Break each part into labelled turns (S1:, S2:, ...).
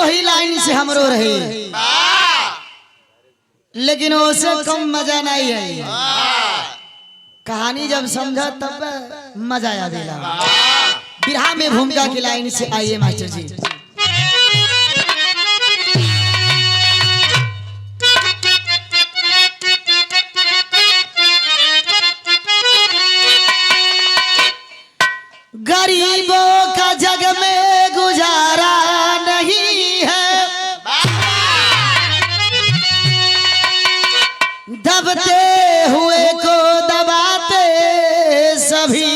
S1: वही लाइन से हमरो रहे, लेकिन उससे कम मजा नहीं है। कहानी जब समझा तब मजा आ देला। बिरहा में भूमिका की लाइन से आइए मास्टर जी। गरीबों का जग में गुजारा नहीं है, दबते हुए को दबाते सभी,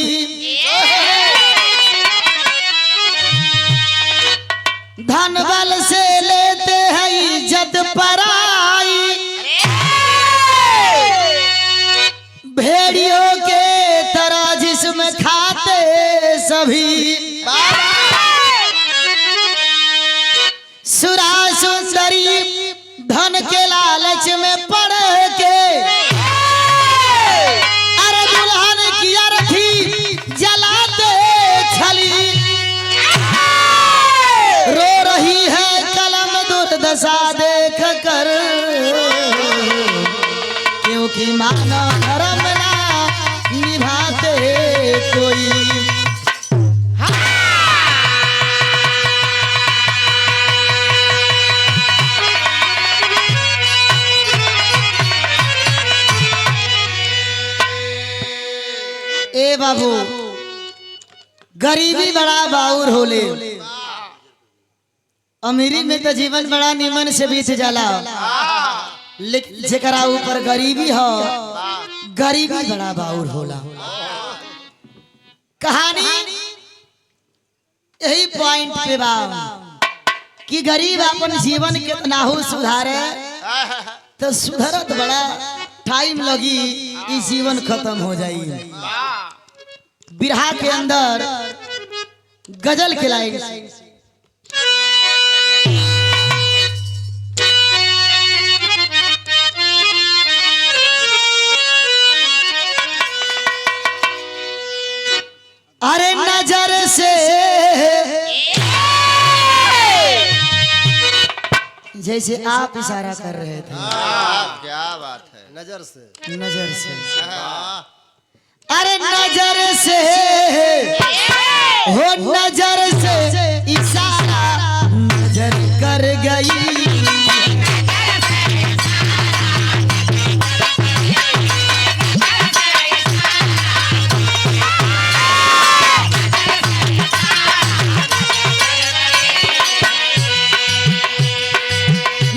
S1: धन बल से लेते हैं इज्जत पराई, भेड़ियों के तरह जिसमें खाते सभी, सुरा सुंदरी धन के लालच में पड़ के, अरे दुल्हन की अर्थी जलाते छली, रो रही है कलम दुर्दशा देख कर, क्योंकि मानव धर्म ना निभाते कोई। ए बाबू, गरीबी बड़ा बाउर होले, अमीरी में तो जीवन बड़ा निमन से बीत जाला, लेकिन जेकरा ऊपर गरीबी हो, गरीबी बड़ा बाउर होला। कहानी यही पॉइंट पे बा कि गरीब अपन जीवन कितना हो सुधारे, तो सुधरत बड़ा टाइम लगी, ई जीवन खत्म हो जाई। बिरहा के अंदर गजल के लाइन, अरे नजर से जैसे आप इशारा कर रहे थे,
S2: क्या बात है, नजर से,
S1: नजर से, अरे नजर से हो, नजर से इशारा नजर कर गई,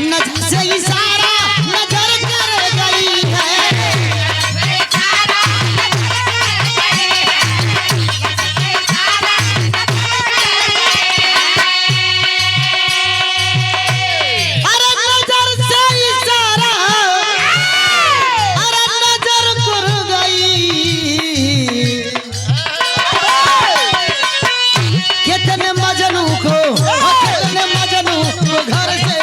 S1: नजर से इशारा नजर कर गई है, अरे नजर से इशारा, अरे नजर कर गई, कितने मजनू को, कितने मजनू को घर से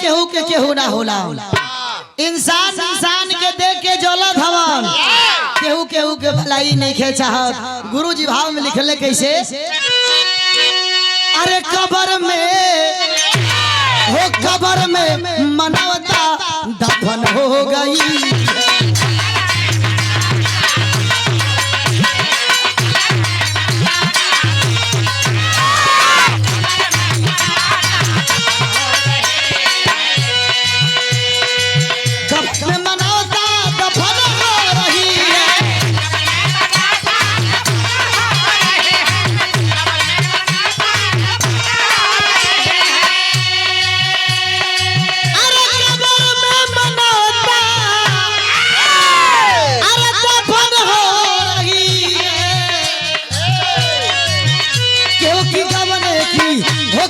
S1: केहू के केहू ना होला, इंसान इंसान के देख के जौलत हवन, केहू केहू के भलाई नहीं खे चाहत। गुरु जी भाव में लिखले कैसे, अरे कब्र में हो, कब्र में मनवता दफन हो गई,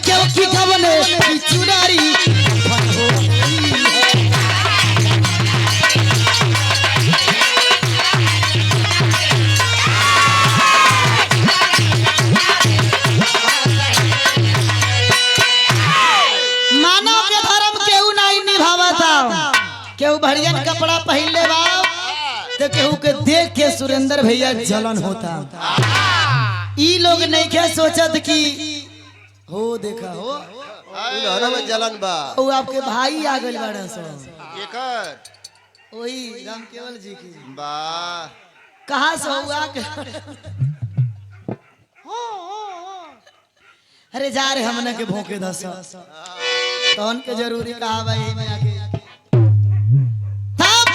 S1: क्योंकि गवने की चुनारी बढ़िया कपड़ा पहन ले बा तो केहू के देख के सुरेंद्र भैया जलन होता। ई लोग नहीं के सोचत कि हो देखा हो
S2: उन्होंने में जलन बा
S1: वो आपके भाई आ गए बड़ा सो
S2: केकर
S1: वही राम केवल जी की
S2: बा
S1: कहाँ से हुआ अरे जा रे हमने के भोंके दस तो उनके जरूरी कहा भाई में आके तब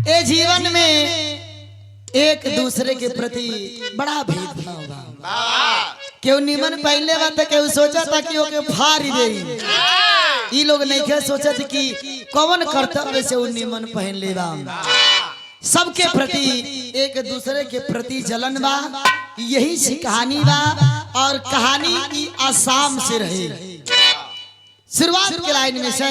S1: ए जीवन में एक दूसरे के प्रति बड़ा भेदभाव बा। केहू निमन पहले बा तो केहू सोचा था कि ओके फाड़ी दे। ई लोग नहीं के सोचत कि कौन कर्तव्य से वो निमन पहन ले बा। सबके प्रति एक दूसरे के प्रति जलन बा। यही सी कहानी बा और कहानी की आसाम से रहे। शुरुआत के लाइन में से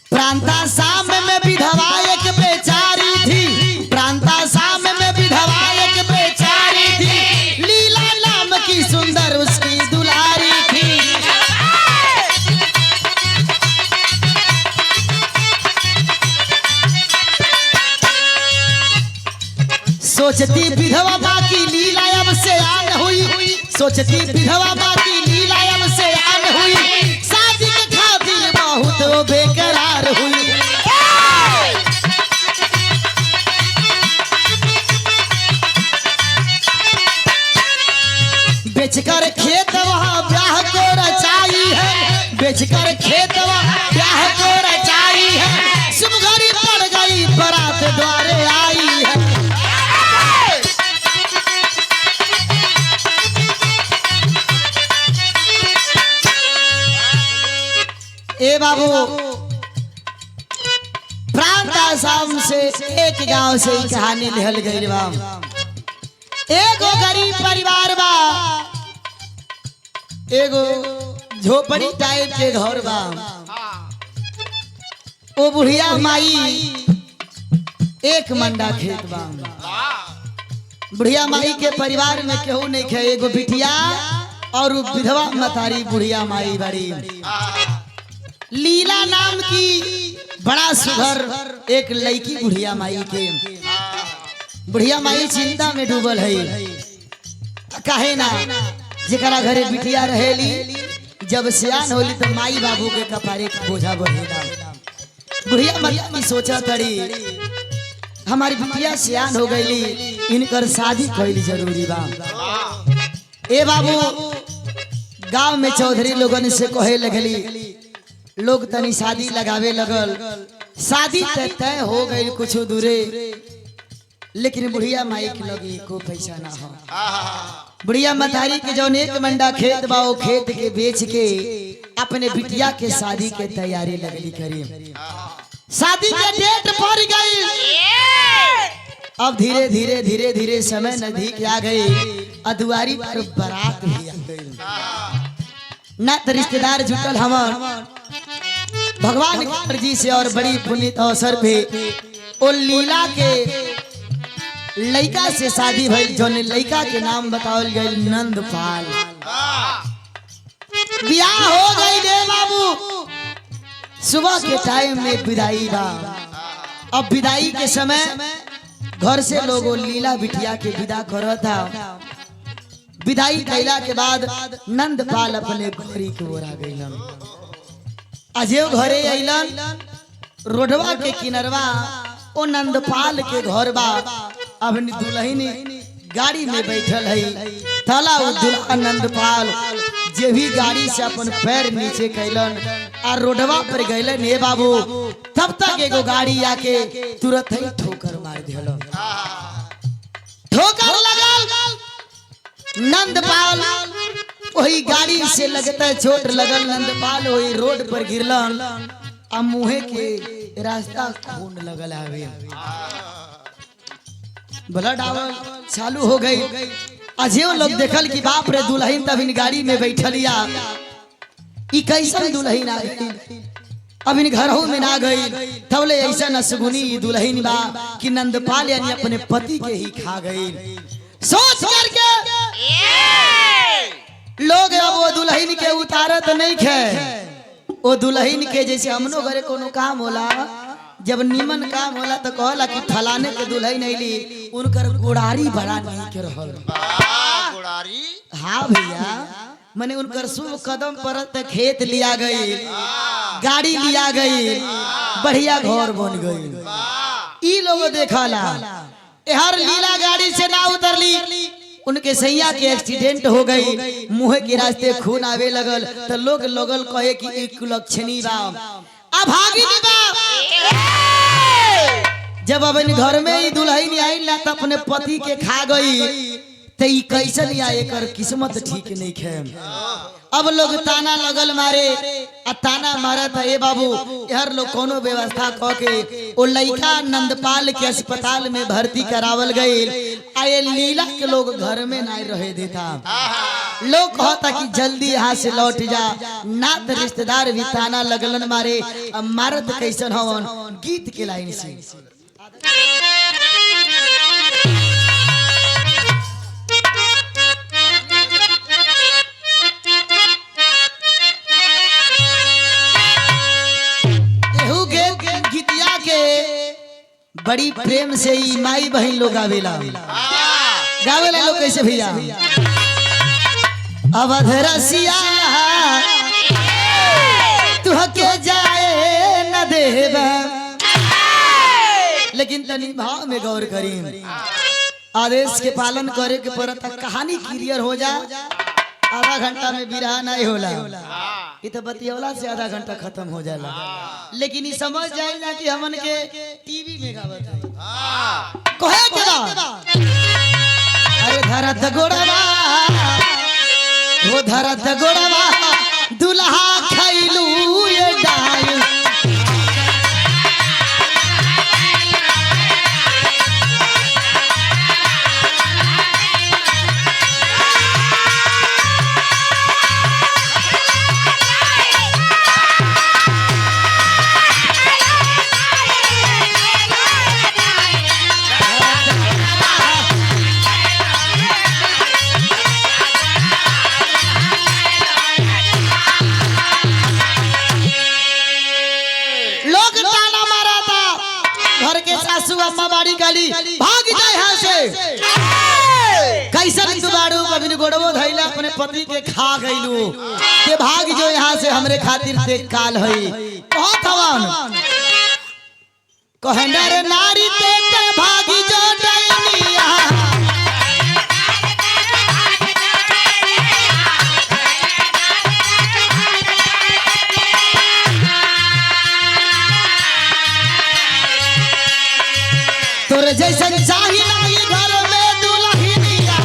S1: प्रांता साम में विधवा एक बेचारी थी। प्रांता साम में विधवा एक बेचारी थी। लीला नाम की सुंदर उसकी दुलारी थी। सोचती विधवा बाकी लीला अब से आन हुई। सोचती विधवा बाकी लीला अब से आन हुई। शादी के खातिर बहुत वो बेकरार हुई। बेचकर खेत वहाँ ब्याह को रचाई है। बेचकर खेत वहाँ ब्याह को रचाई है। शुभ घड़ी पड़ गई बारात द्वारे आई है। ए बाबू प्रांत आसाम से एक गांव से कहानी लिहल गई बा। एगो गरीब परिवार बा। एगो झोपड़ी टाइप के घर बा। वो बुढ़िया माई एक मंडा खेत बा। बुढ़िया माई के परिवार में केहू नहीं खे। एगो बिटिया और विधवा मतारी बुढ़िया माई बड़ी। लीला नाम की बड़ा सुघर एक लड़की बुढ़िया माई के। बुढ़िया माई चिंता में डूबल है। काहे ना जेकरा घरे बिटिया रहेली जब सियान होली तो माई बाबू के कपारे का बोझा बढ़ेगा। बुढ़िया माई की सोचा तड़ी हमारी बिटिया सियान हो गईली, इनकर शादी कईल जरूरी बा। ए बाबू गांव में चौधरी लोगन से कहे लगली। लोग तनी शादी लगावे लगल। शादी तय हो गई कुछ दूरे, लेकिन बुढ़िया माई के लगी को पैसा ना हो। बुढ़िया मतारी के जौन एक मंडा खेत बा, वो खेत के बेच के अपने बिटिया के शादी के तैयारी लगली करी। शादी के डेट पड़ गई। अब धीरे धीरे धीरे धीरे समय नजदीक आ गई। अदुआरी पर बारात भी आ गई। ना तो रिश्तेदार जुटल हमन भगवान की मर्जी से और बड़ी पुनीत अवसर पे ओ लीला के लड़का से शादी भइल। जो लड़का के नाम बतावल गई नंदपाल। ब्याह हो गई रे बाबू। सुबह के टाइम में विदाई बा। अब विदाई के समय घर से लोग लीला बिटिया के विदा करता। विदाई कैला के बाद नंदपाल अपने घोड़ी के ओर आ गइलन। अजेव घरे अइलन। रोडवा के किनरवा ओ नंदपाल के घर बा। अब दुल्हन गाड़ी में बैठल है। थला दुल्हा नंदपाल जे भी गाड़ी से अपन पैर नीचे कैलन और रोडवा पर गइलन। हे बाबू तब तक एगो गाड़ी आके तुरंत ही ठोकर मार दिलन। ठोकर लगल। नंदपाल वही गाड़ी से लगता चोट लगल। नंदपाल वही रोड पर गिरलन। आ मुहे के रास्ता खून लगल आवे। ब्लड आवल चालू हो गई। अजेव लोग देखल कि बाप रे दुल्हन तब इन गाड़ी में बैठलिया। ई कैसन दुल्हन आ गई। अब इन घरों में ना गई थवले ऐसा नसगुनी दुल्हन बा कि नंदपाल यानी अपने पति के ही खा गई। सोच करके लोग अब वो दुल्हन के उतारत नहीं खे। वो दुल्हन के जैसे हमनो घरे कोनो काम होला, जब निमन काम होला तो कहला कि फलाने के दुल्हन अइली, उनकर गोड़ारी बड़ा नहीं के रहल।
S2: गोड़ारी?
S1: हाँ भैया, मैंने उनकर शुभ कदम पर खेत लिया गई, गाड़ी लिया गई, बढ़िया घर बन गई। ई लोग देखला हर लीला गाड़ी से ना उतरली, उनके सैया के एक्सीडेंट हो गई, मुंह के रास्ते खून आवे लगल तो लोग लगल कहे कि एक लक्षणी बा अभागिनी बा। जब अब घर में ही दुल्हन आई ना तो अपने पति के खा गई तो ई कैसन या एकर किस्मत ठीक नहीं खे। अब लोग ताना लगल मारे आ ताना मारा था ए बाबू यार लोग कोनो व्यवस्था क के ओ लइका नंदपाल के अस्पताल में भर्ती करावल गई। आ ये लीला के लोग घर में ना रहे देता, लोग कहता कि जल्दी यहाँ से लौट जा, ना तो रिश्तेदार भी ताना लगलन मारे। अब मारत कैसन हवन गीत के लाइन से गीतिया के बड़ी प्रेम से ही माई बहन लोग गावेला। गावेला लोग कैसे भैया? अवध रसिया तुहके जाए न देव, लेकिन तनी भाव में गौर करी, आदेश के पालन करे के पड़ता। कहानी क्लियर हो जा, आधा घंटा में बिरहा नहीं होला, ये तो बतियौला से आधा घंटा खत्म हो जाला। लेकिन ये समझ जाए ना कि हमन के टीवी में गावत है कहे के बा। अरे धरत गोड़वा वो धरत गोड़वा दुल्हा खैलू ये डाल, अम्मा बाड़ी गाली भाग जाए यहाँ से। कैसन दुबारू कभी गोड़वो धैला अपने पति के खा गईलू के भाग जो यहाँ से हमरे खातिर ते काल हई बहुत हवन कहंडर नारी ते भागी जो डैनिया। तोरे जैसन चाही नहीं घर में दुल्हनिया,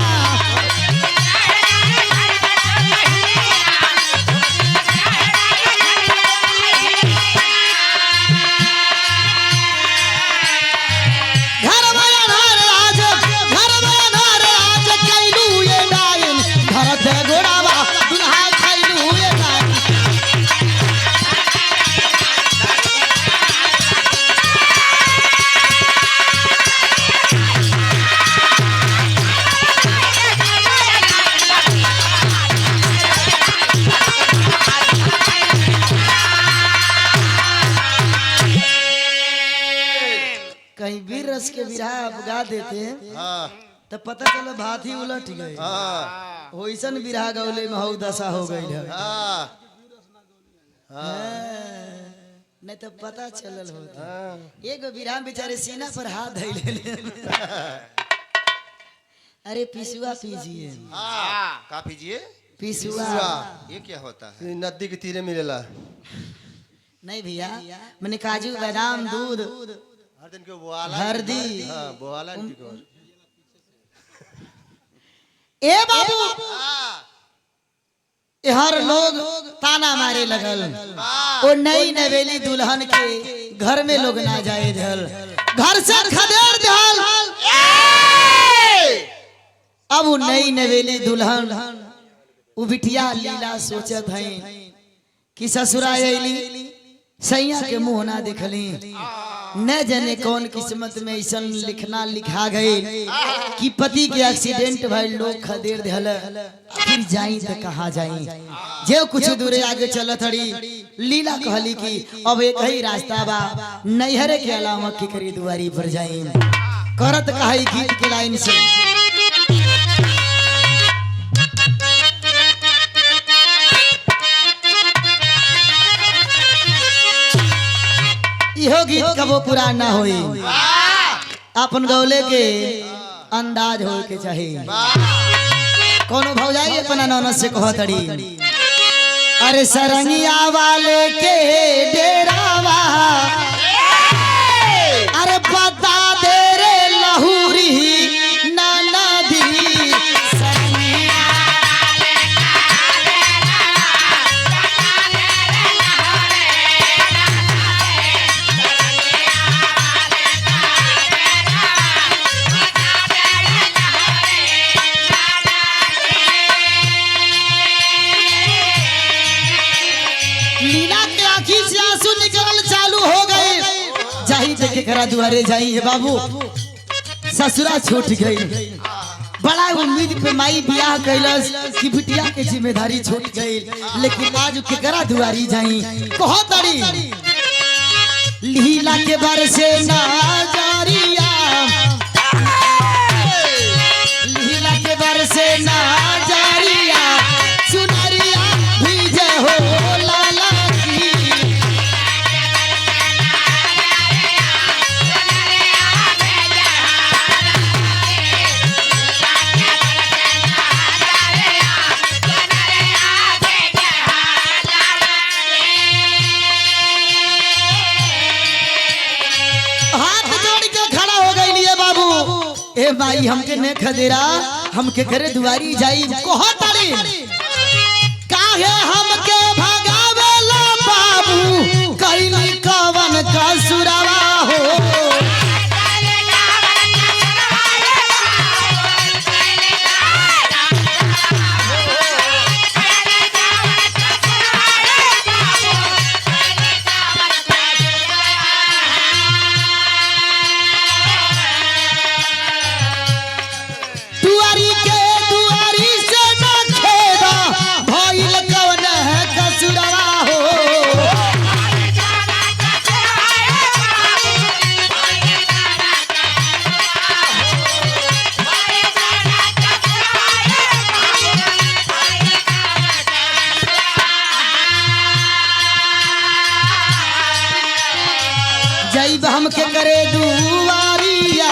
S1: घर में अनार राज, घर में अनार राज कैलू ये डाइन, धरत गोड़ावा दुल्हा खैलू ये डाइन। कहीं वीर रस के बिरहा गा देते हैं तो पता चलो भात ही उलट गए। वैसन बिरहा गौले में हऊ दशा हो गई है। नहीं तो पता चलल होता। एक बिरहा बेचारे सीना पर हाथ धैले अरे पिसुआ पीजिए।
S2: का पीजिए?
S1: पिसुआ
S2: ये क्या होता है?
S3: नदी के तीरे मिलेला।
S1: नहीं भैया, मैंने काजू बादाम दूध
S3: हर दिन के बोआला
S1: हल्दी
S3: बोआला
S1: ए बाबू हर लोग ताना मारे लगल। वो नई नवेली दुल्हन के घर में लोग ना जाए धल, घर से खदेड़ धल। अब वो नई नवेली दुल्हन वो बिटिया लीला सोचत है कि ससुरा अली सैया के मुंह ना देखली न जाने कौन किस्मत में ऐसा लिखना लिखा गए कि पति के एक्सीडेंट भाई लोग खदेड़ दिल फिर जाई तो कहा जाई जे कुछ दूर आगे चल थड़ी लीला कहली कि अब एक ही रास्ता बा नैहरे के अलावा की करी दुआरी पर जाई करत कहाई गीत के लाइन से इहो गीत कबो पूरा ना होई अपन गौले के अंदाज हो के चाहिए कोनो भौजाई अपना नौनद से कहतड़ी अरे सरंगिया वाले के डेरावा अरे बता दे रे लहुरी नाना दी के करा दुआरे जाई है बाबू ससुरा छूट गई बड़ा उम्मीद पे माई बियाह कैलस कि बिटिया के जिम्मेदारी छूट गई लेकिन आज के करा दुआरी जाई कहो तड़ी लीला के बरसे ना जारिया लीला के बरसे ना जारिया सुनरिया भीजे हो लाला भाई हमके ने खदेरा हमके करे दुआरी जाई कोहा तारी काहे हमके भगावेला बाबू कइली कवन कसुरवा हो हमके करे दुआरिया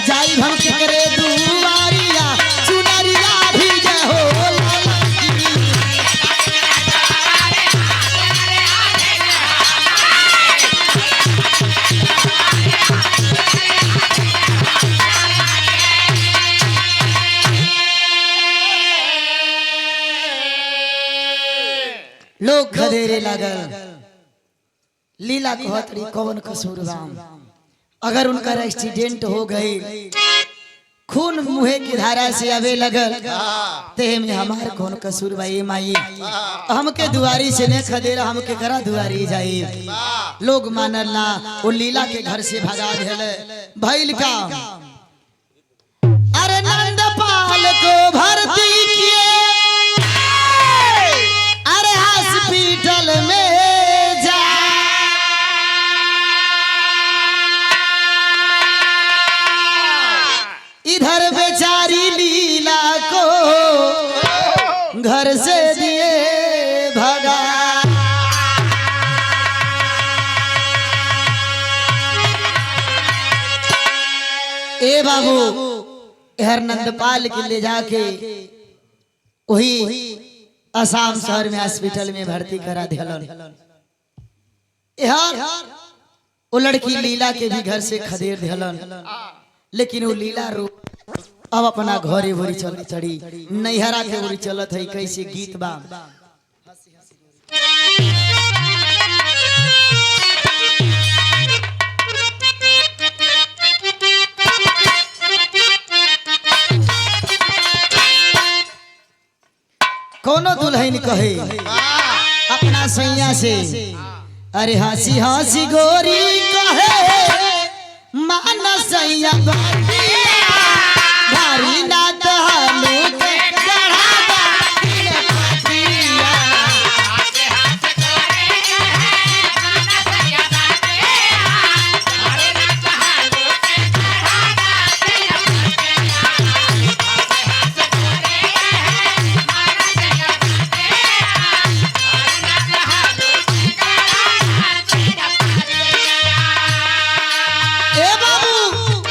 S1: जाई हमके करे दुआरिया सुनरिया भी जय हो लोग खदेरे लागल लीला कहतरी कौन कसूर राम अगर उनका एक्सीडेंट हो गई खून मुहे की धारा से आवे लगल ते में हमार कौन कसूर भाई माई हमके दुआरी से ने खदेरा हमके करा दुआरी जाई लोग मानला वो लीला के घर से भगा देले भइल का अरे नंदपाल को भर्ती किए अरे हॉस्पिटल में इधर बेचारी लीला को घर से दिए भगा ए बाबू हर नंदपाल के ले जाके वही असम शहर में हॉस्पिटल में भर्ती करा दिलन वो लड़की लीला के भी घर से खदेड़ दिलन लेकिन वो लीला रो अब अपना घरे भरी चल चढ़ी नैहरा के भरी चलत है कैसे गीत बा कोनो दुल्हन कहे अपना सैया से अरे हंसी हंसी गोरी कहे मानसैया बतिया भारी ना तहालू के चढ़ावा दिल पतिया।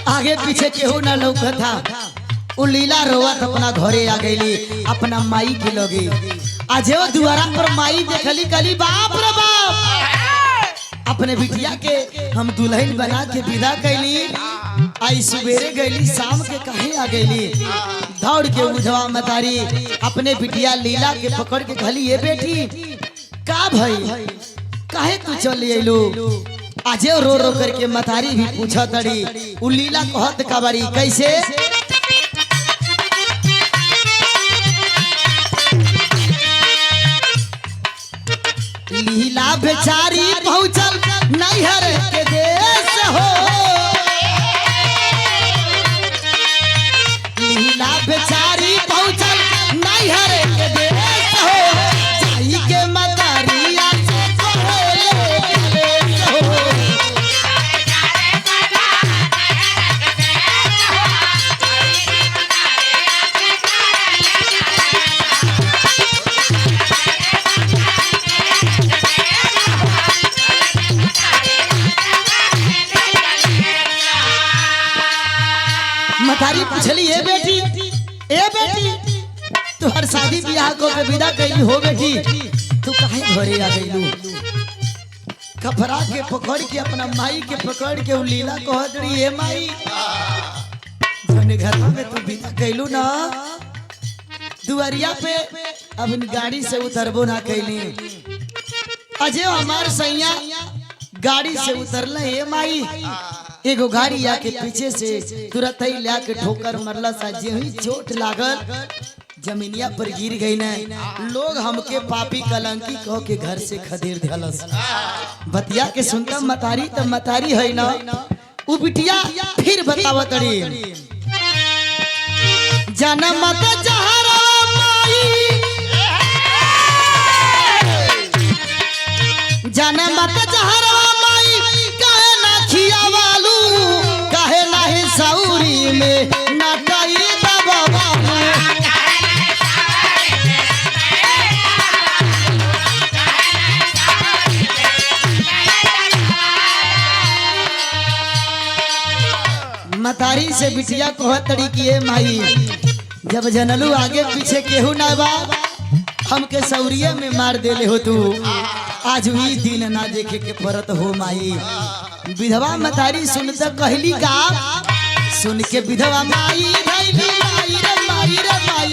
S1: आगे पीछे केहू ना लौका था उ लीला रोवत अपना घरे आ गईली अपना माई के लगे। आज वो दुआरा पर माई देखली कली बाप रे बाप अपने बिटिया के हम दुल्हन बना के विदा कैली। आई सुबेरे गईली शाम के कहे आ गईली दौड़ के उधवा मतारी अपने बिटिया लीला के पकड़ के कहली ये बेटी का भाई काहे तू चल अइलू। आजे रो रो करके मतारी भी पूछा तड़ी उ लीला कहत कबारी कैसे लीला बेचारी पहुंचल नैहर के देश हो। लीला बेचारी पहुंचल नैहर के देश हो। जाई के मतारिया से कहेले कलेश हो। मतारी पूछली ए बेटी तुहर शादी ब्याह को के विदा कैली हो बेटी तू काहे घरे आ गईलू। कफरा के पकड़ के अपना माई के पकड़ के उ लीला कहत रही ए माई जने घर में तू विदा कैलू ना दुआरिया पे अब गाड़ी से उतरबो ना कैली। अजय हमार सैया गाड़ी से उतरले ए माई एगो गाड़ी आके पीछे से तुरंत ही ला के ठोकर मरला सा जे ही चोट लागल जमीनिया पर गिर गई न। लोग हमके पापी कलंकी कह के घर से खदेड़ दिलस। बतिया के सुनता मतारी त मतारी है ना उ बिटिया फिर बतावत रे जन्म त जहरा माई जन्म त जहरा माई कहे ना खियावालू कहे नाही सौरी में नटई दबावा। मतारी से बिटिया कहतड़ी कि ए माई जब जनलू आगे पीछे केहू ना बा हमके सौरिया में मार देले हो तू आज भी दिन ना देखे के परत हो माई। विधवा मतारी सुनता कहली का सुन के विधवा माई धैली माई रे माई रे माई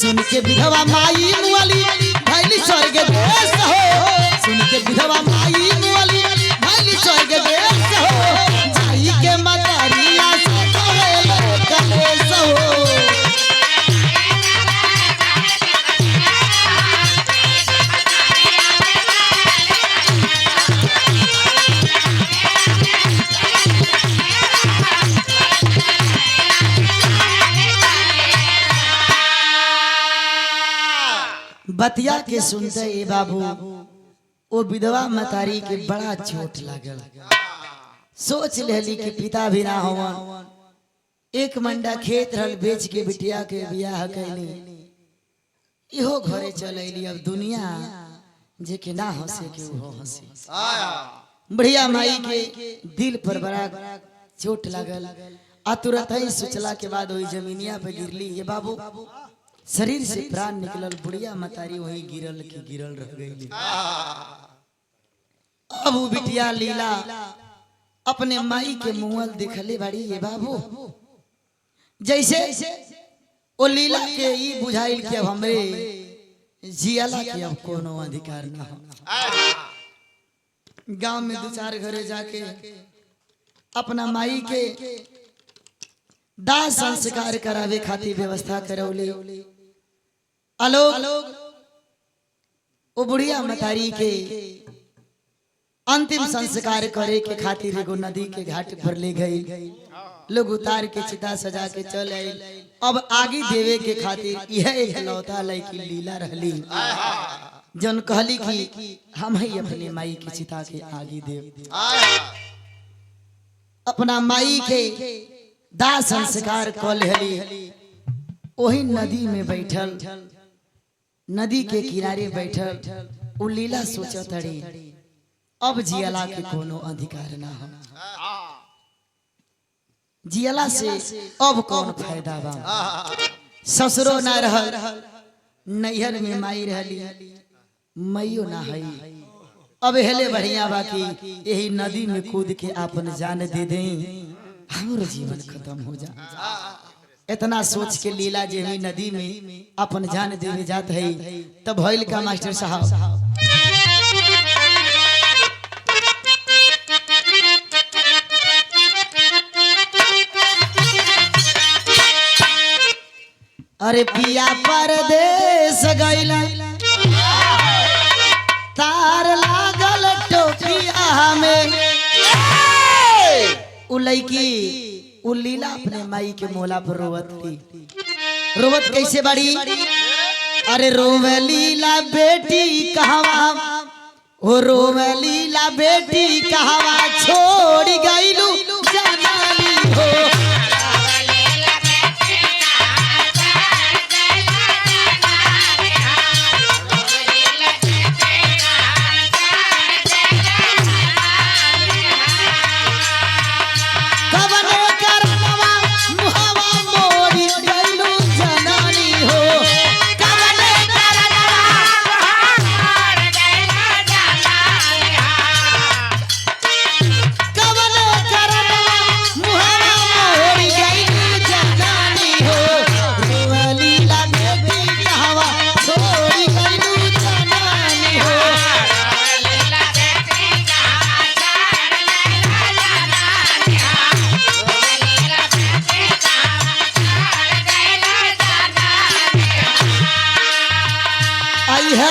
S1: सुन के विधवा माई मुअली धैली स्वर्ग देश हो। सुन के विधवा माई मुअली धैली स्वर्ग देश हो। जाई के मतारिया से कहेले कलेश हो। बतिया के सुनते ए बाबू ओ विधवा मतारी के बड़ा चोट लागल। सोच लेली कि पिता भी ना होवन एक मंडा खेत रहल बेच के बिटिया के बियाह कैली इहो घरे चल अइली। अब दुनिया जे के ना हंसे के वो हंसे। बढ़िया माई के दिल पर बड़ा चोट लागल। आ तुरंत ही सोचला के बाद वही जमीनिया पे गिरली। ये बाबू शरीर से प्राण निकलल बुढ़िया मतारी वही गिरल की गिरल रह गई। अब वो बिटिया लीला अपने माई के मुंहल दिखले बड़ी ये बाबू जैसे ओ लीला के ई बुझाइल कि अब हमरे जियाला के अब कोनो अधिकार ना हो। गांव में दो चार घरे जाके अपना माई के दाह संस्कार करावे खातिर व्यवस्था करौले। आलोक वो बुढ़िया मतारी के अंतिम संस्कार करे के खातिर एगो नदी के घाट पर ले गई। लोग उतार के चिता सजा के चल आई। अब आगे देवे के खातिर यह एकलौता लड़की लीला रहली जन कहली कि हम ही अपने माई की चिता के आगे देव। अपना माई के दाह संस्कार कल हली। वही नदी में बैठल, नदी के किनारे बैठल उ लीला सोचत रही अब जियला के कोनो अधिकार ना हो, जियला से अब कौन फायदा बा। ससुरो ना रहल, नैहर में माई रहली, मैयो ना हई। अब हेले बढ़िया बा कि यही नदी में कूद के अपन जान दे दें, हमारो जीवन खत्म हो जा। इतना सोच के लीला जे हुई नदी में अपन जान देवे जात है। तब भइल का मास्टर साहब अरे पिया परदेस गइला तार लागल टोपिया में। उ लड़की उ लीला अपने माई के मोला पर रोवत थी। रोवत कैसे बड़ी? अरे रोवे लीला बेटी कहवा, ओ रोवे लीला बेटी कहवा छोड़ गइलू जनाली हो।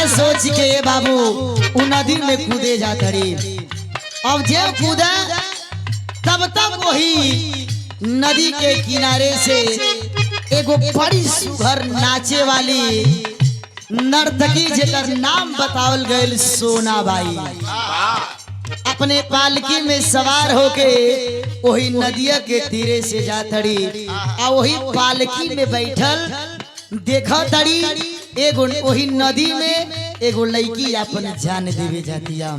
S1: सोच के बाबू उ नदी में कूदे जाता रे। अब जे कूदा तब तक वही नदी के किनारे से एगो बड़ी सुघर नाचे वाली नर्तकी जेकर नाम बतावल गयल सोनाबाई अपने पालकी में सवार होके वही नदिया के तीरे से जातड़ी। आ वही पालकी में बैठल देखा तड़ी एगो वही नदी में एगो लड़की अपन जान देवे जातिया।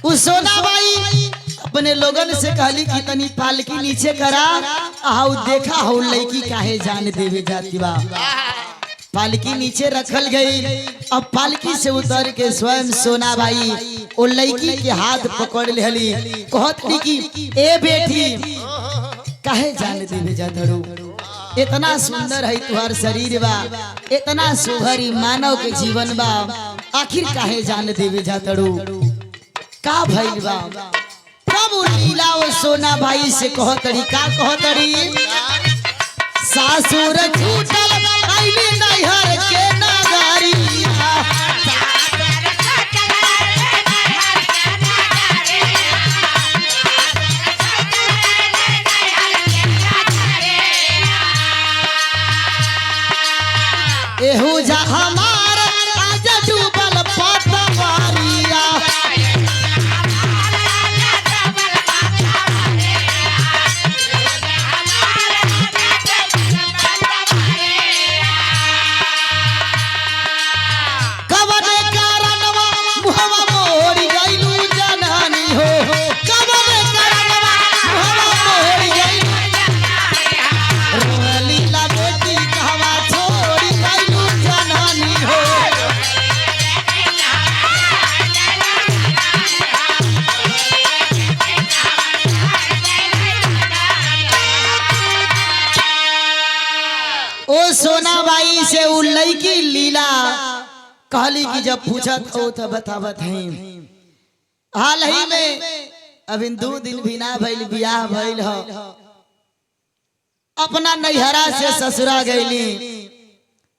S1: उस सोनाबाई अपने लोगन से कहली कि तनी पालकी नीचे करा, आओ देखा हो लड़की काहे जान देवे जाती बा। पालकी नीचे रखल गई। अब पालकी से उतर के स्वयं सोनाबाई वो लड़की के हाथ पकड़ लेली, कहत कि ए बेटी काहे जान देवे जातड़ू, इतना सुंदर है तुहार शरीर बा, इतना सुघरी मानव के जीवन बा, आखिर काहे जान देवे जातड़ू, का भइल बा। तब लीला वो सोना भाई से कहतड़ी, का कहतड़ी, सासुर छूटल आइली नैहर के नगरिया। एहू जा हमार आज डूबल पतवारिया। कवन कारणवा मुहवा मोरी गइलू जनानी हो, कवन कारणवा मुहवा मोरी गइलू जनानी। लीला बेटी कहवा छोड़ी गइलू जनानी हो। ओ सोनाबाई से उ लड़की लीला कहली कि जब पूछत हो तो बतावत है। हाल ही में अभी 2 दिन भी ना भइल बियाह भइल हो, अपना नैहरा से ससुरा गईली।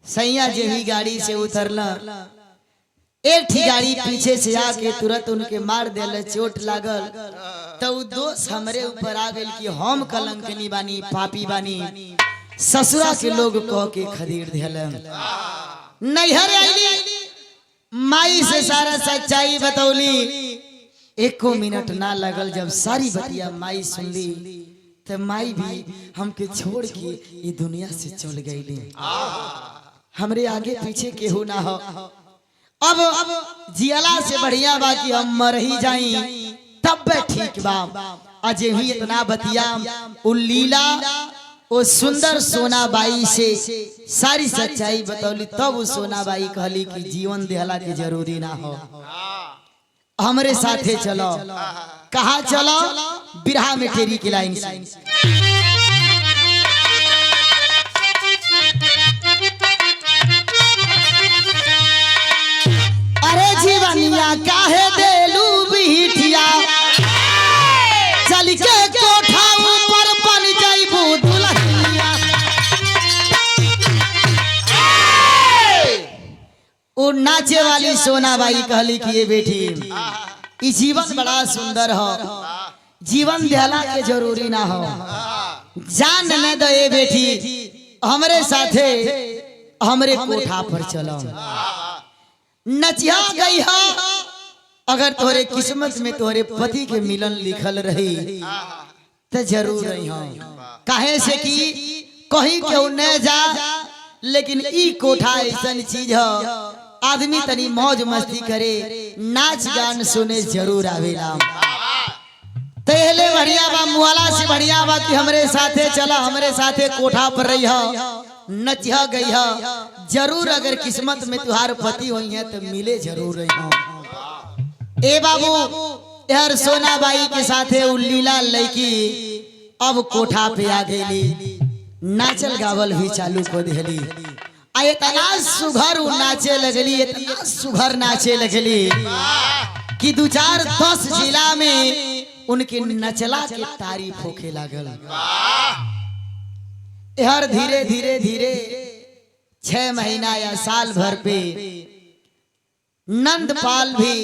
S1: सैया जे भी गाड़ी से उतरला एकठी गाड़ी पीछे से आके तुरंत उनके मार देले, चोट लागल। तो उ दोष हमरे ऊपर आ गइल कि हम कलंकनी बानी, पापी बानी। ससुरा के लोग कह के खदेड़ दिले। नैहर आईली, माई से सारा सच्चाई बतौली। एको मिनट ना लगल, जब सारी बतिया माई सुनली तो माई भी हमके छोड़ के ये दुनिया से चल गईली। हमरे आगे पीछे केहू ना हो। अब जियाला से बढ़िया बा कि हम मर ही जाई तब ठीक बा। अजे ही इतना बतिया उ लीला ओ सुंदर सोनाबाई से सारी सच्चाई बतौली। तब सोनाबाई कहली कि जीवन देहला के जरूरी ना हो, हमरे साथे चलो। कहा चलो? बिरहा में तेरी की लाइन से। अरे जीवनिया काहे देलू बिटिया, चल के कोठा ऊपर बन जाइबू दुल्हनिया। ओ नाचे वाली सोनाबाई कहली कि ये बेटी, ई जीवन बड़ा सुंदर हो, जीवन देहला के जरूरी ना हो। जान न दे ये बेटी, हमरे साथे हमरे कोठा पर चलो। नचिया गई हो, अगर तोरे किस्मत में तोरे पति के मिलन लिखल रही तो जरूर रही हो। काहे से कि कहीं क्यों न जा, लेकिन ई कोठा ऐसा चीज हो, आदमी तनी मौज मस्ती करे, नाच गान सुने जरूर आवेला। तेहले बढ़िया बा, मुआला से बढ़िया बा कि हमरे साथे चला, हमरे साथे कोठा पर रही हो, नचिया गई हो। जरूर अगर किस्मत में तुहार पति हुई है तो मिले जरूर रही हो। ए बाबू, यार सोनाबाई के साथे उ लीला लड़की अब कोठा पे आ गई। नाचल गावल भी चालू को देली। इतना सुघर नाचे लगली, इतना सुघर नाचे लगली कि 2-4-10 जिला में उनके नचला के तारीफ होके लागल। हर धीरे धीरे धीरे 6 महीना या साल भर पे नंदपाल भी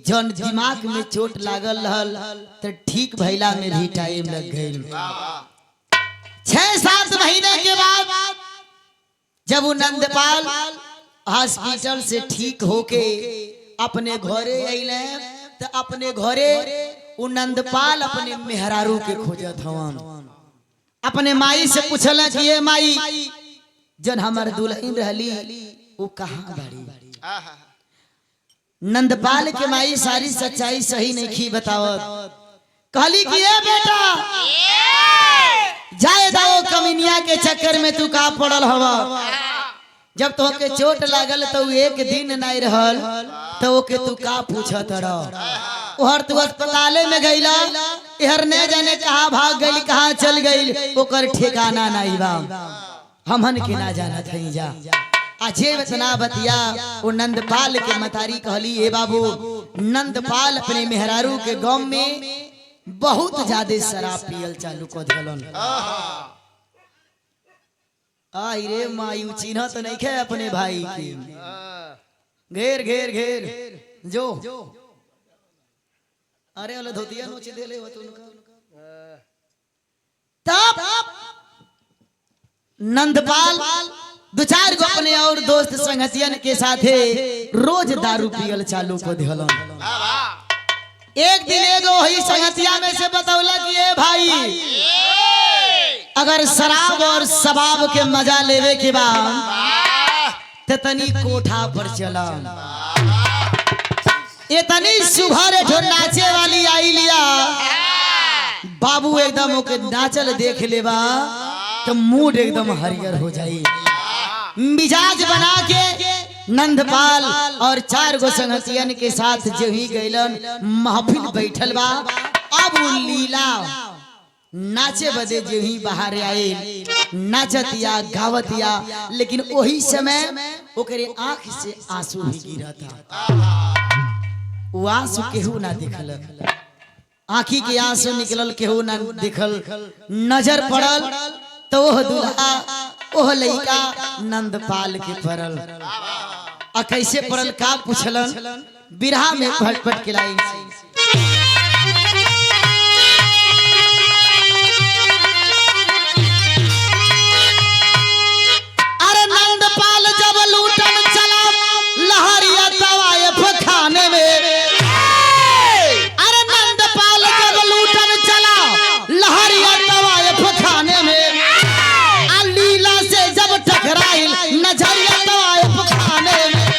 S1: जौन दिमाग में चोट लागल रहल तो ठीक भइला में भी टाइम लग गई। 6-7 महीने के बाद जब वो नंदपाल हॉस्पिटल से ठीक होके अपने घरे अइले तो अपने घरे वो नंदपाल अपने मेहरारू के खोजत हवन। अपने माई से पूछला कि ये माई, जन हमार दुल्हन रहली वो कहाँ बाड़ी? नंदपाल के माई सारी सच्चाई सही नहीं की बतावत। कहली कि ये बेटा, जाए दाओ कमीनिया के चक्कर में तू का पड़ल हवा। जब तो के चोट लागल तो एक दिन नहीं रहल तो ओके तू का पूछत रह। ओहर तू अस्पताले में गईला, एहर ने जाने कहाँ भाग गई, कहाँ चल गई, ओकर ठिकाना नहीं बा। हमन के ना जानत हई जा। अजय इतना बतिया वो नंदपाल के मतारी कहली, ए बाबू, नंदपाल अपने मेहरारू के गांव में बहुत ज्यादा शराब पियल चालू कर दिलन। आई रे माई, चिन्ह तो नहीं खे अपने भाई की। घेर घेर घेर जो, अरे वाला धोतिया नोच दे ले तब नंदपाल 2-4 गो अपने और दोस्त संगतियन के साथे रोज दारू पियल चालू को दिलन। एक दिन एगो ही संगतिया में से बतौला कि ए भाई, अगर शराब और शबाब के मजा लेवे के बाद तो तनी कोठा पर चला। इतनी सुघर जो नाचे वाली आई लिया, बाबू एकदम ओके नाचल देख लेबा तो मूड एकदम हरियर हो जाई। मिजाज बना के नंदपाल और 4 गो संगतियन के साथ जो ही गइलन, महफिल बैठल बा। अब लीला नाचे बदे जो ही बाहर आए, नाचतिया गावतिया, लेकिन वही समय ओकरे आंख से आंसू भी गिरता। वो आंसू केहू ना दिखल, आंखी के आंसू निकलल केहू ना दिखल। नजर पड़ल तो ओह दुल्हा, ओह लइका नंदपाल के पड़ल। आ कैसे पड़ल का पूछलन बिरहा में भटपट के लाइन अरे नंदपाल जब लूटन चला लहरिया तवाए खाने में अरे नंदपाल जब लूटन चला लहरिया तवाए खाने में लीला से जब टकराई नजरिया तवाए खाने में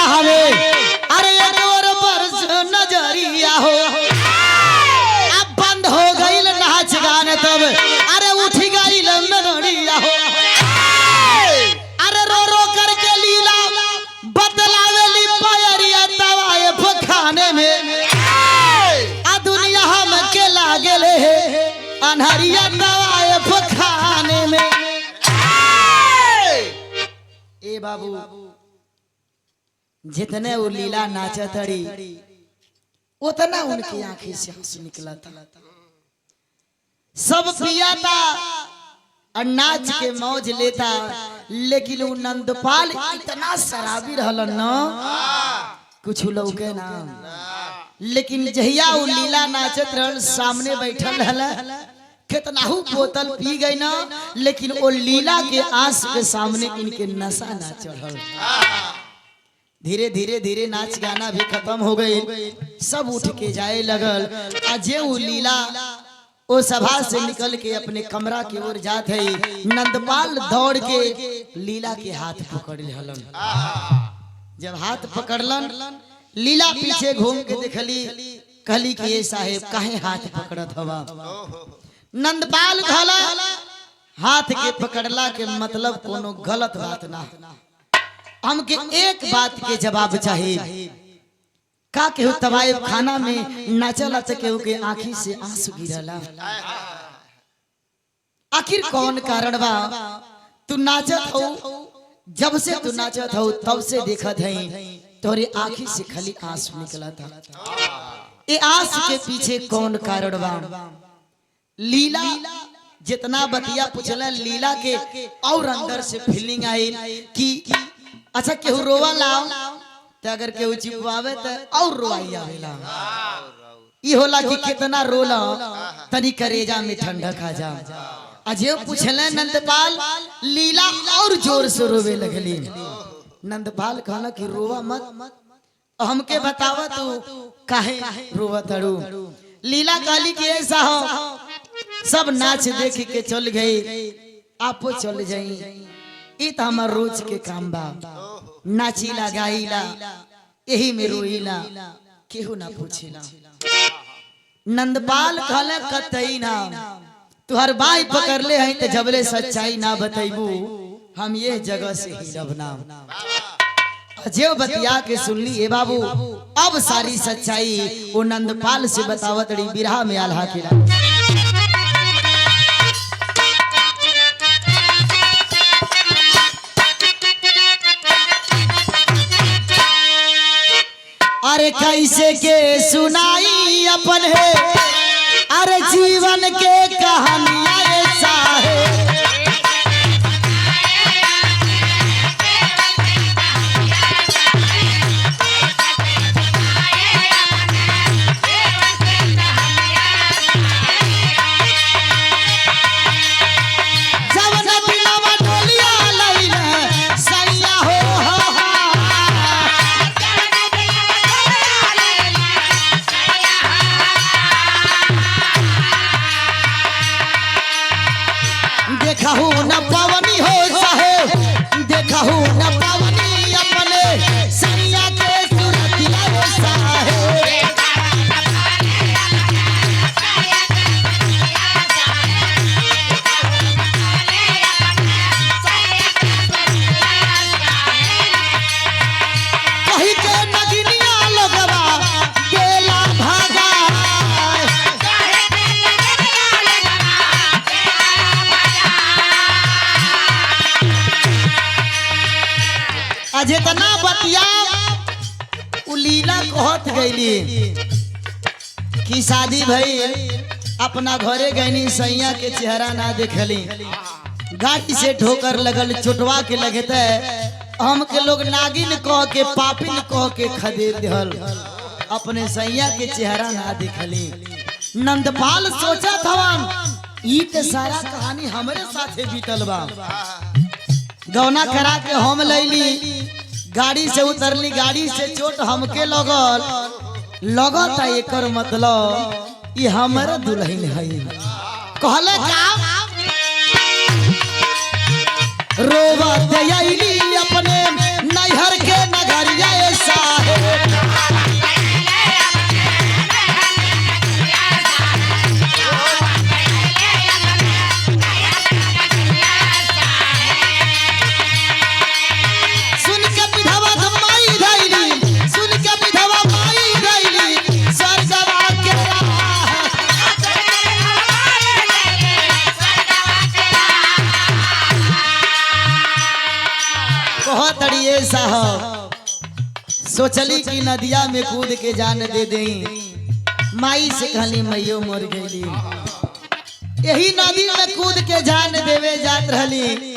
S1: अरे एक और बरस नजरिया हो अब बंद हो गई नाच गाने तब अरे उठ गई मेलोडिया हो अरे रो रो करके लीला बतलावेली पायरिया तवाए खाने में आ दुनिया हम के लागले अनहरिया तवाए खाने में ए बाबू जितने वो लीला नाचतड़ी उतना उनकी आंखें से आंसू निकला था सब पिया था और नाच के मौज लेता लेकिन वो नंदपाल इतना शराबी रहलन न कुछ लौके ना लेकिन जहिया वो लीला नाचत रहल सामने बैठल रहल कितना बोतल पी गई ना लेकिन वो लीला के आंस के सामने इनके नशा ना चढ़ल धीरे धीरे धीरे नाच गाना भी खत्म हो गई सब उठ के जाए लगल अजय वो लीला वो सभा से निकल के अपने कमरा की ओर जात है नंदपाल दौड़ के लीला के हाथ पकड़ हलन जब हाथ पकड़लन लीला पीछे घूम के देखली कहली कि ये साहेब काहे हाथ पकड़त हवा नंदपाल कहला हाथ के पकड़ला के मतलब कोनो गलत बात ना हमके एक बात के जवाब चाहिए का केहू तवाए खाना में नाचला तो केहू के आंखी से आंसू गिरला आखिर कौन कारण बा तू नाचत हो जब से तू नाचत हो तब से देखत है तोरे आंखी से खाली आंसू निकला था ये आंसू के पीछे कौन कारण बा लीला जितना बतिया पूछला लीला के और अंदर से फीलिंग आई कि अच्छा केहू रोवा लाओ तो अगर केहू चिपवावे तो और रोवाई आवेला ई होला कि कितना रोला तनी करेजा में ठंडक आ जा अजय पूछले नंदपाल लीला और जोर से रोवे लगली नंदपाल कहला कि रोवा मत हमके बतावा तू काहे रोवा तड़ू लीला काली की ऐसा हो सब नाच देख के चल गए आपो चल जाई ई तो हमार रोज के काम बा नाचीला गाईला यही में रोईला केहू ना पूछेला नंदपाल कहले कतई ना तुहर बाई पकड़ ले है तो जबले सच्चाई ना बतैबू हम ये जगह से हिलब ना जे बतिया के सुनली ए बाबू अब सारी सच्चाई वो नंदपाल से बतावत रही बिरहा में आल्हा के अरे कैसे के सुनाई अपन है अरे जीवन के कहानियां ऐसा है देखहू न पावनी हो साहे देखहू न पावनी अपने सैया के सुरतिया साहे कही के नगिनिया लोगवा अजेतना बतिया उ लीला कहत गईली कि शादी भई अपना घरे गईनी सैया के चेहरा ना देखली गाड़ी से ठोकर लगल चोटवा के लगते हम के लोग नागिन कह के पापिन कह के खदेड़ दिहल अपने सैया के चेहरा ना देखली। नंदपाल सोचा थवन ई ते सारा कहानी हमरे साथे बीतल बा। गौना करा के हम लैली गाड़ी से उतरली गाड़ी से चोट हमके लगता एकर मतलब ये हमर दुल्हन है। कहले का रोवत आईली अपने नैहर के नगरिया साहेब साहब सोचली कि नदिया में कूद के जान दे दें माई से कहली मैयो मर गई यही नदी में कूद के जान देवे जात रहली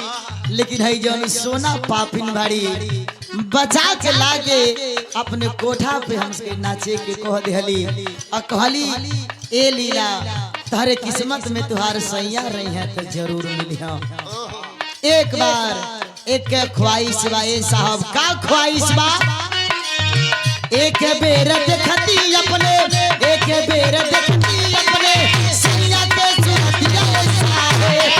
S1: लेकिन है जौन सोना पापिन भाड़ी बचा के लागे अपने कोठा पे हमसे नाचे के कह देहली और कहली ए लीला तारे किस्मत में तुहार सैया रही है तो जरूर मिलिया एक बार एक ख्वाहिश बा ए साहब का ख्वाहिश बा एक बेर देखती अपने एक बेर देखती अपने सैया के सुरतिया साहेब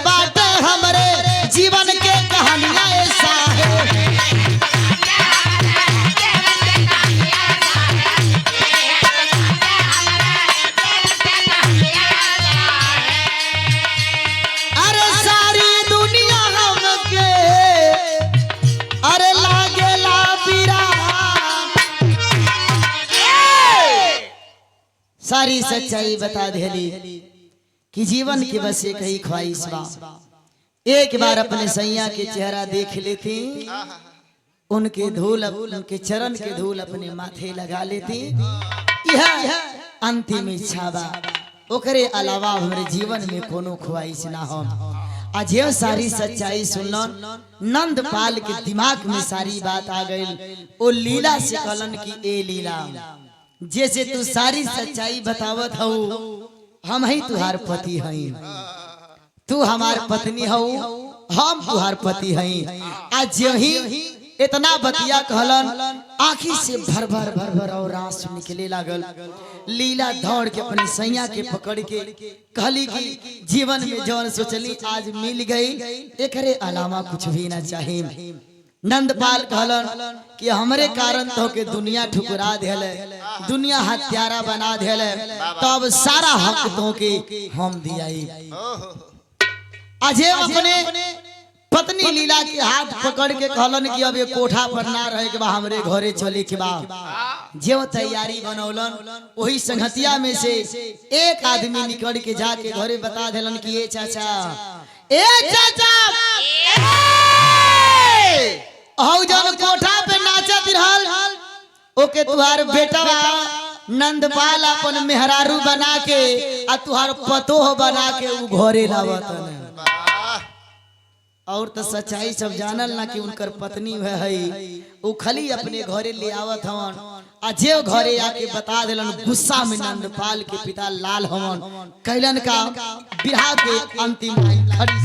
S1: बात हमारे जीवन के कहानियां ऐसा है। अरे सारी दुनिया हमके अरे लागेला सारी सच्चाई बता देली कि जीवन की बस एक ही ख्वाहिश बा एक बार अपने सैया के चेहरा देख लेती उनके धूल उनके चरण के धूल अपने माथे लगा लेती यह अंतिम इच्छा बा ओकरे अलावा हमारे जीवन में कोनो ख्वाहिश ना हो। आज ये सारी सच्चाई सुनलन नंदपाल के दिमाग में सारी बात आ गई। ओ लीला से कहलन कि ए लीला जैसे तू सारी सच्चाई बतावत हो हम ही तुहार पति हई तू हमार पत्नी हो हम तुहार पति हई। आज यही इतना बतिया कहलन आँखी से भर भर और आंसू निकले लागल। लीला दौड़ के अपने सैया के पकड़ के कहली कि जीवन में जौन सोचली आज मिल गई एकरे अलावा कुछ भी ना चाहिए। नंदपाल कहलन कि हमरे कारण तो के दुनिया ठुकरा देले दुनिया हत्यारा बना देले तब सारा हक तो के हम दियाई। अजय अपने पत्नी लीला के हाथ पकड़ के कहलन कि अब ये कोठा पर ना रहे के बा हमरे घरे चले के बा। जो तैयारी बनौलन वही संगतिया में से एक आदमी निकल के जाके घरे बता देलन कि ए चाचा औ जब कोठा पे नाचत रहल ओके तुहार बेटवा नंदपाल अपन मेहरारू बना के आ तुहार पतोह बना के उ घरे लावत और तो सच्चाई सब जानल ना कि उनकर पत्नी है उ खाली अपने घरे ले आवत हवन। आ जे घरे आके बता देलन गुस्सा में नंदपाल के पिता लाल हवन कैलन का बिरहा के अंतिम खड़ी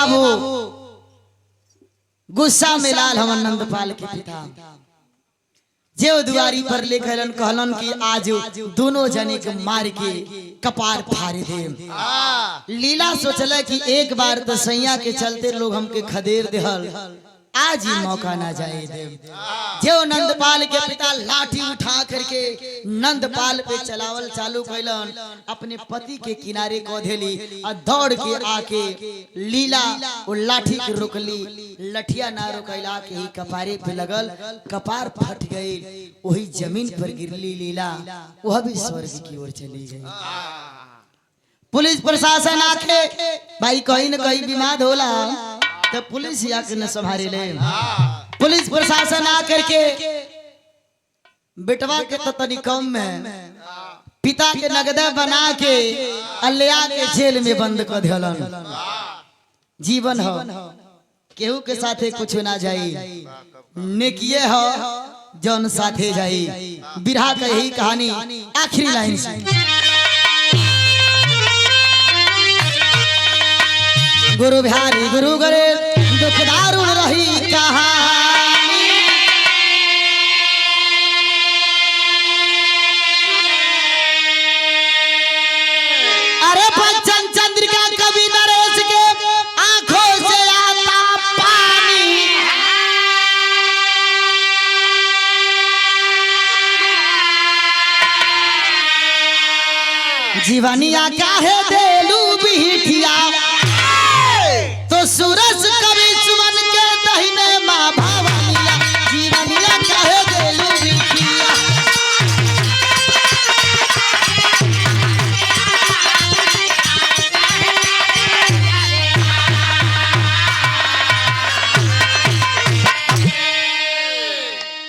S1: बाबू गुस्सा में लाल हमन नंदपाल के पिता जेव दुआरी पर ले कहलन कि आज दोनों जने के मार के कपार फाड़ दे। लीला सोचल कि एक बार तो सैया के चलते लोग हमके खदेर देहल, आज ही मौका ना जाए दे। जो नंदपाल के पिता लाठी उठा करके नंदपाल पे चलावल चालू कैलन, अपने पति के किनारे को धेली और दौड़ के आके लीला वो लाठी के रोकली, लठिया ना रोकैला के ही कपारे पे लगल, कपार फट गई, वही जमीन पर गिरली लीला, वह भी स्वर्ग की ओर चली गई। पुलिस प्रशासन आके भाई कहीं न कहीं विवाद होला तो पुलिस आके न संभाले ले। पुलिस प्रशासन आकर के बेटवा के तो तनी कम में पिता के नगदा बना के अलिया के जेल में बंद कर दिलन। जीवन हो केहू के साथे कुछ ना जाई, नेकिए हो जौन साथे जाई। बिरहा का यही कहानी आखिरी लाइन से। गुरु बिहारी गुरु गरे दुख दारुण रही कहानी, अरे पंचम चंद्रिका कवि नरेश के आंखों से आता पानी। जीवनिया काहे देलू बिटिया